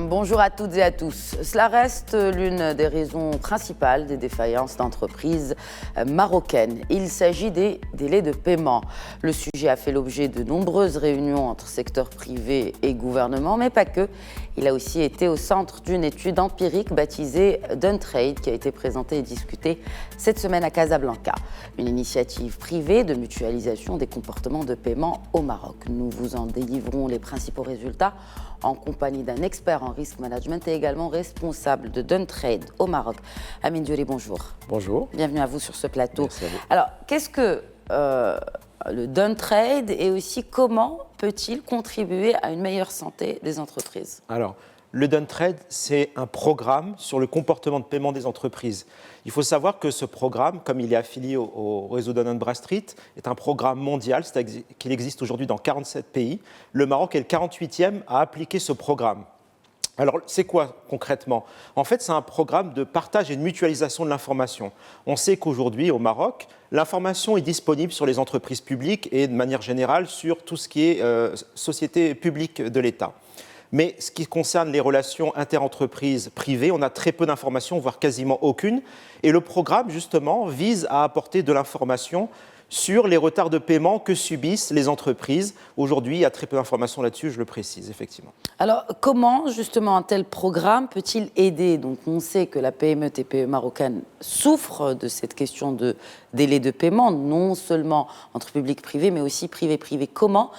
bonjour à toutes et à tous. Cela reste l'une des raisons principales des défaillances d'entreprises marocaines. Il s'agit des délais de paiement. Le sujet a fait l'objet de nombreuses réunions entre secteur privé et gouvernement, mais pas que. Il a aussi été au centre d'une étude empirique baptisée Done Trade qui a été présentée et discutée cette semaine à Casablanca. Une initiative privée de mutualisation des comportements de paiement au Maroc. Nous vous en délivrons les principaux résultats en compagnie d'un expert en risk management et également responsable de Done Trade au Maroc. Amine Diori, bonjour. Bonjour. Bienvenue à vous sur ce plateau. Merci à vous. Alors, qu'est-ce que le Done Trade et aussi comment peut-il contribuer à une meilleure santé des entreprises? Alors, le Done Trade, c'est un programme sur le comportement de paiement des entreprises. Il faut savoir que ce programme, comme il est affilié au réseau Dun & Bradstreet, est un programme mondial, c'est-à-dire qu'il existe aujourd'hui dans 47 pays. Le Maroc est le 48e à appliquer ce programme. Alors, c'est quoi concrètement? En fait, c'est un programme de partage et de mutualisation de l'information. On sait qu'aujourd'hui, au Maroc, l'information est disponible sur les entreprises publiques et de manière générale sur tout ce qui est société publique de l'État. Mais ce qui concerne les relations interentreprises privées, on a très peu d'informations, voire quasiment aucune. Et le programme, justement, vise à apporter de l'information sur les retards de paiement que subissent les entreprises. Aujourd'hui, il y a très peu d'informations là-dessus, je le précise, effectivement. Alors, comment, justement, un tel programme peut-il aider? Donc, on sait que la PME, TPE marocaine souffre de cette question de délai de paiement, non seulement entre public et privé, mais aussi privé-privé. Comment,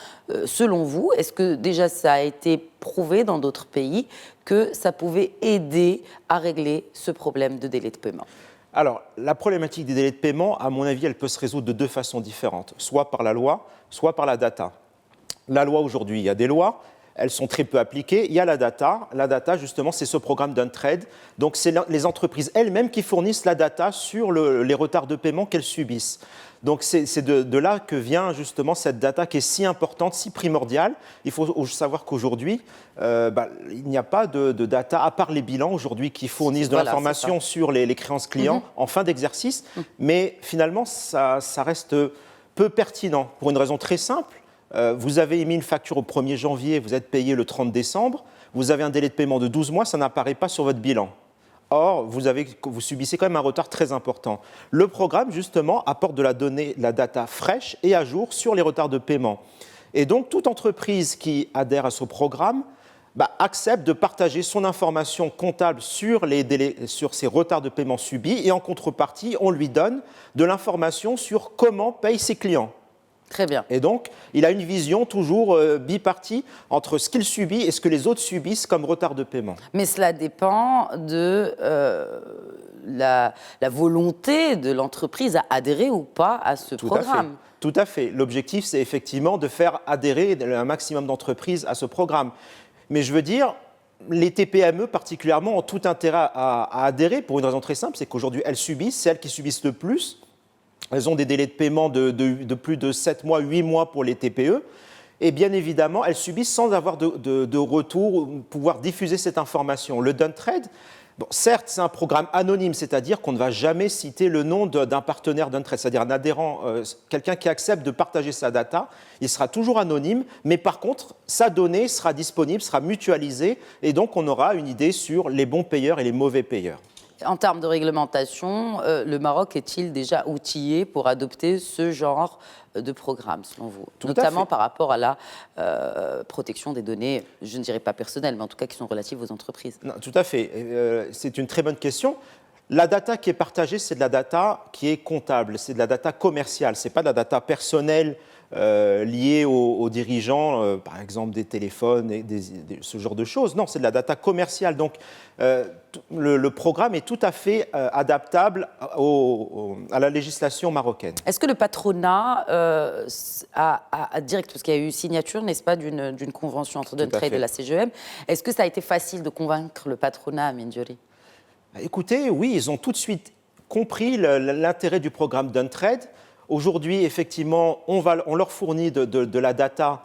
selon vous, est-ce que déjà ça a été prouvé dans d'autres pays que ça pouvait aider à régler ce problème de délai de paiement? Alors, la problématique des délais de paiement, à mon avis, elle peut se résoudre de deux façons différentes, soit par la loi, soit par la data. La loi, aujourd'hui, il y a des lois, elles sont très peu appliquées. Il y a la data. La data, justement, c'est ce programme Done Trade. Donc, c'est les entreprises elles-mêmes qui fournissent la data sur les retards de paiement qu'elles subissent. Donc, c'est de là que vient justement cette data qui est si importante, si primordiale. Il faut savoir qu'aujourd'hui, il n'y a pas de data, à part les bilans aujourd'hui qui fournissent de l'information sur les créances clients en fin d'exercice. Mais finalement, ça reste peu pertinent pour une raison très simple. Vous avez émis une facture au 1er janvier, vous êtes payé le 30 décembre, vous avez un délai de paiement de 12 mois, ça n'apparaît pas sur votre bilan. Or, vous subissez quand même un retard très important. Le programme, justement, apporte de la data fraîche et à jour sur les retards de paiement. Et donc, toute entreprise qui adhère à ce programme accepte de partager son information comptable sur ces retards de paiement subis et en contrepartie, on lui donne de l'information sur comment payent ses clients. Très bien. Et donc, il a une vision toujours bipartie entre ce qu'il subit et ce que les autres subissent comme retard de paiement. Mais cela dépend de la volonté de l'entreprise à adhérer ou pas à ce programme. Tout à fait. L'objectif, c'est effectivement de faire adhérer un maximum d'entreprises à ce programme. Mais je veux dire, les TPME particulièrement ont tout intérêt à adhérer pour une raison très simple, c'est qu'aujourd'hui, elles subissent, c'est elles qui subissent le plus. Elles ont des délais de paiement de plus de 7 mois, 8 mois pour les TPE. Et bien évidemment, elles subissent sans avoir de retour ou pouvoir diffuser cette information. Le Done Trade, certes, c'est un programme anonyme, c'est-à-dire qu'on ne va jamais citer le nom d'un partenaire Done Trade, c'est-à-dire un adhérent, quelqu'un qui accepte de partager sa data. Il sera toujours anonyme, mais par contre, sa donnée sera disponible, sera mutualisée, et donc on aura une idée sur les bons payeurs et les mauvais payeurs. En termes de réglementation, le Maroc est-il déjà outillé pour adopter ce genre de programme, selon vous? Notamment par rapport à la protection des données, je ne dirais pas personnelles, mais en tout cas qui sont relatives aux entreprises. Non, tout à fait. C'est une très bonne question. La data qui est partagée, c'est de la data qui est comptable, c'est de la data commerciale, ce n'est pas de la data personnelle liée aux dirigeants, par exemple des téléphones, et ce genre de choses. Non, c'est de la data commerciale. Donc, le programme est tout à fait adaptable à la législation marocaine. Est-ce que le patronat a direct, parce qu'il y a eu signature, n'est-ce pas, d'une convention entre Done Trade et la CGEM, est-ce que ça a été facile de convaincre le patronat, Amine Diori? Écoutez, oui, ils ont tout de suite compris l'intérêt du programme Done Trade. Aujourd'hui, effectivement, on leur fournit de la data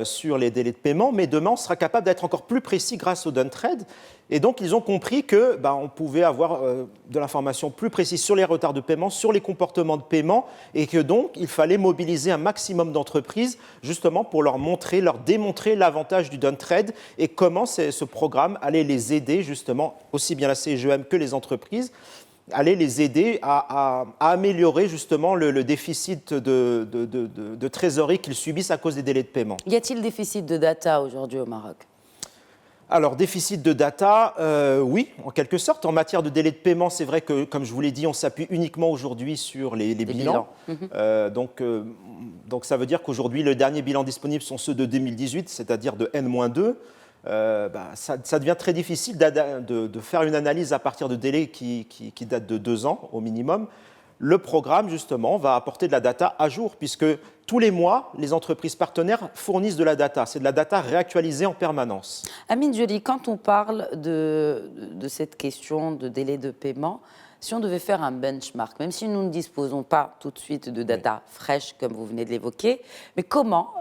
sur les délais de paiement, mais demain, on sera capable d'être encore plus précis grâce au Done-Trade. Et donc, ils ont compris que on pouvait avoir de l'information plus précise sur les retards de paiement, sur les comportements de paiement, et que donc, il fallait mobiliser un maximum d'entreprises, justement pour leur montrer, leur démontrer l'avantage du Done-Trade et comment ce programme allait les aider, justement, aussi bien la CGEM que les entreprises, allait les aider à améliorer justement le déficit de trésorerie qu'ils subissent à cause des délais de paiement. Y a-t-il déficit de data aujourd'hui au Maroc? Alors, déficit de data, oui, en quelque sorte. En matière de délai de paiement, c'est vrai que, comme je vous l'ai dit, on s'appuie uniquement aujourd'hui sur les bilans. Donc, ça veut dire qu'aujourd'hui, les derniers bilans disponibles sont ceux de 2018, c'est-à-dire de N-2. Ça devient très difficile de faire une analyse à partir de délais qui datent de 2 ans au minimum. Le programme, justement, va apporter de la data à jour, puisque tous les mois, les entreprises partenaires fournissent de la data. C'est de la data réactualisée en permanence. Amine Djeli, quand on parle de cette question de délai de paiement, si on devait faire un benchmark, même si nous ne disposons pas tout de suite de data fraîche, comme vous venez de l'évoquer, mais comment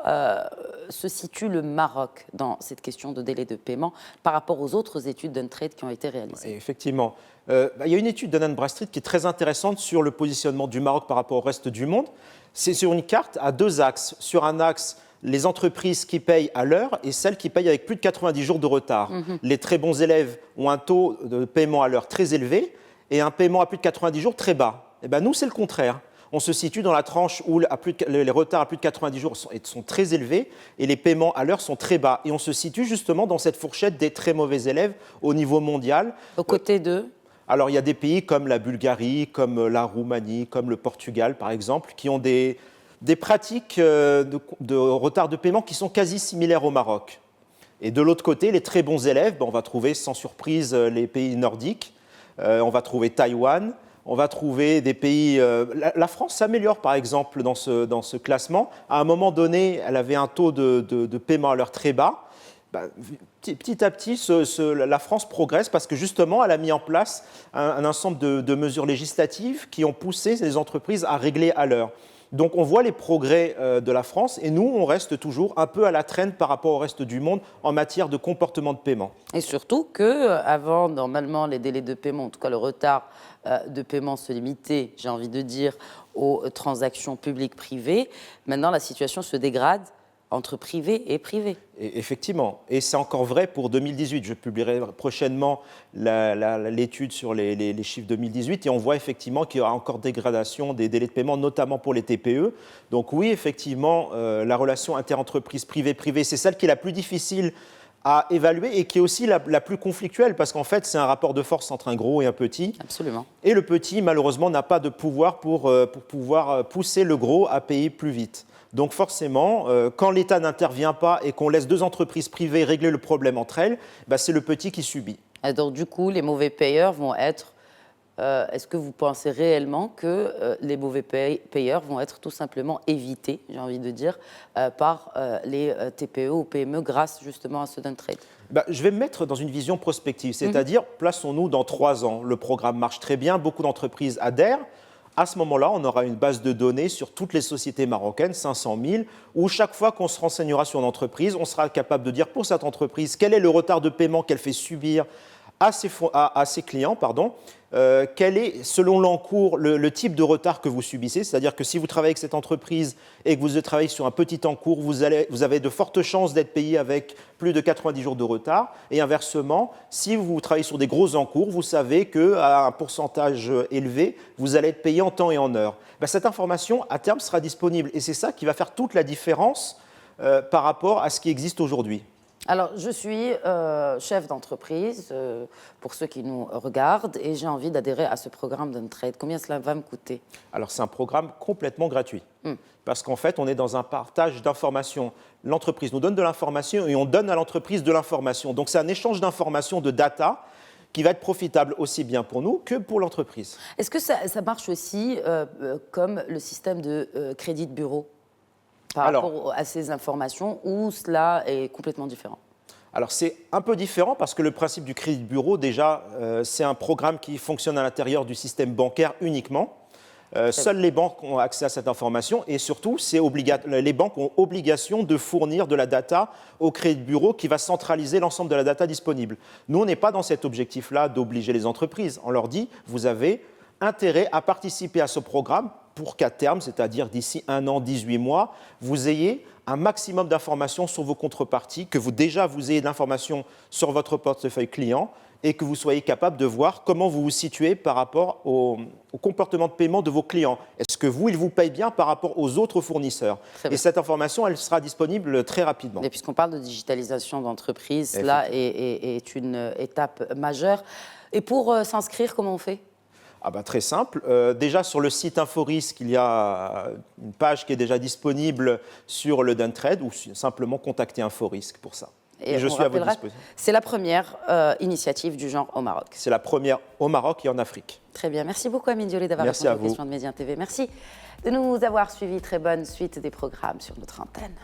se situe le Maroc dans cette question de délai de paiement par rapport aux autres études Done-Trade qui ont été réalisées? Effectivement. Il y a une étude d'Anand Bradstreet qui est très intéressante sur le positionnement du Maroc par rapport au reste du monde. C'est sur une carte à 2 axes. Sur un axe, les entreprises qui payent à l'heure et celles qui payent avec plus de 90 jours de retard. Les très bons élèves ont un taux de paiement à l'heure très élevé et un paiement à plus de 90 jours très bas. Nous, c'est le contraire. On se situe dans la tranche où les retards à plus de 90 jours sont très élevés et les paiements à l'heure sont très bas. Et on se situe justement dans cette fourchette des très mauvais élèves au niveau mondial. Aux côtés d'eux? Alors, il y a des pays comme la Bulgarie, comme la Roumanie, comme le Portugal, par exemple, qui ont des pratiques de retard de paiement qui sont quasi similaires au Maroc. Et de l'autre côté, les très bons élèves, on va trouver sans surprise les pays nordiques, on va trouver Taïwan, on va trouver des pays... La France s'améliore, par exemple, dans ce classement. À un moment donné, elle avait un taux de paiement à l'heure très bas. Petit à petit, la France progresse parce que justement, elle a mis en place un ensemble de mesures législatives qui ont poussé les entreprises à régler à l'heure. Donc on voit les progrès de la France et nous, on reste toujours un peu à la traîne par rapport au reste du monde en matière de comportement de paiement. Et surtout qu'avant, normalement, les délais de paiement, en tout cas le retard de paiement se limitait, j'ai envie de dire, aux transactions publiques-privées. Maintenant, la situation se dégrade entre privé et privé. Et effectivement, et c'est encore vrai pour 2018. Je publierai prochainement l'étude sur les chiffres 2018 et on voit effectivement qu'il y aura encore dégradation des délais de paiement, notamment pour les TPE. Donc oui, effectivement, la relation interentreprise privé-privé, c'est celle qui est la plus difficile à évaluer et qui est aussi la plus conflictuelle parce qu'en fait, c'est un rapport de force entre un gros et un petit. Absolument. Et le petit, malheureusement, n'a pas de pouvoir pour pouvoir pousser le gros à payer plus vite. Donc forcément, quand l'État n'intervient pas et qu'on laisse 2 entreprises privées régler le problème entre elles, c'est le petit qui subit. Et donc du coup, les mauvais payeurs vont être... est-ce que vous pensez réellement que les mauvais payeurs vont être tout simplement évités, j'ai envie de dire, par les TPE ou PME grâce justement à ce Done-Trade? Je vais me mettre dans une vision prospective, c'est-à-dire plaçons-nous dans 3 ans. Le programme marche très bien, beaucoup d'entreprises adhèrent. À ce moment-là, on aura une base de données sur toutes les sociétés marocaines, 500 000, où chaque fois qu'on se renseignera sur une entreprise, on sera capable de dire pour cette entreprise quel est le retard de paiement qu'elle fait subir à ses clients, quel est, selon l'encours, le type de retard que vous subissez. C'est-à-dire que si vous travaillez avec cette entreprise et que vous travaillez sur un petit encours, vous avez de fortes chances d'être payé avec plus de 90 jours de retard. Et inversement, si vous travaillez sur des gros encours, vous savez qu'à un pourcentage élevé, vous allez être payé en temps et en heure. Cette information, à terme, sera disponible. Et c'est ça qui va faire toute la différence par rapport à ce qui existe aujourd'hui. Alors, je suis chef d'entreprise, pour ceux qui nous regardent, et j'ai envie d'adhérer à ce programme Done-Trade. Combien cela va me coûter? Alors, c'est un programme complètement gratuit. Parce qu'en fait, on est dans un partage d'informations. L'entreprise nous donne de l'information et on donne à l'entreprise de l'information. Donc, c'est un échange d'informations, de data, qui va être profitable aussi bien pour nous que pour l'entreprise. Est-ce que ça marche aussi comme le système de crédit de bureau par rapport à ces informations, où cela est complètement différent? Alors c'est un peu différent parce que le principe du crédit de bureau, déjà, c'est un programme qui fonctionne à l'intérieur du système bancaire uniquement. Seules les banques ont accès à cette information et surtout, les banques ont obligation de fournir de la data au crédit bureau qui va centraliser l'ensemble de la data disponible. Nous, on n'est pas dans cet objectif-là d'obliger les entreprises. On leur dit, vous avez intérêt à participer à ce programme pour qu'à terme, c'est-à-dire d'ici 1 an, 18 mois, vous ayez un maximum d'informations sur vos contreparties, que vous ayez de l'information sur votre portefeuille client et que vous soyez capable de voir comment vous vous situez par rapport au comportement de paiement de vos clients. Est-ce que ils vous payent bien par rapport aux autres fournisseurs? Et cette information, elle sera disponible très rapidement. Et puisqu'on parle de digitalisation d'entreprise, cela est une étape majeure. Et pour s'inscrire, comment on fait? Très simple. Déjà, sur le site InfoRisque, il y a une page qui est déjà disponible sur le Duntrade ou simplement contacter InfoRisque pour ça. Et je suis à votre disposition. C'est la première initiative du genre au Maroc. C'est la première au Maroc et en Afrique. Très bien. Merci beaucoup, Amine Diolé, d'avoir répondu aux questions de Médien TV. Merci de nous avoir suivis. Très bonne suite des programmes sur notre antenne.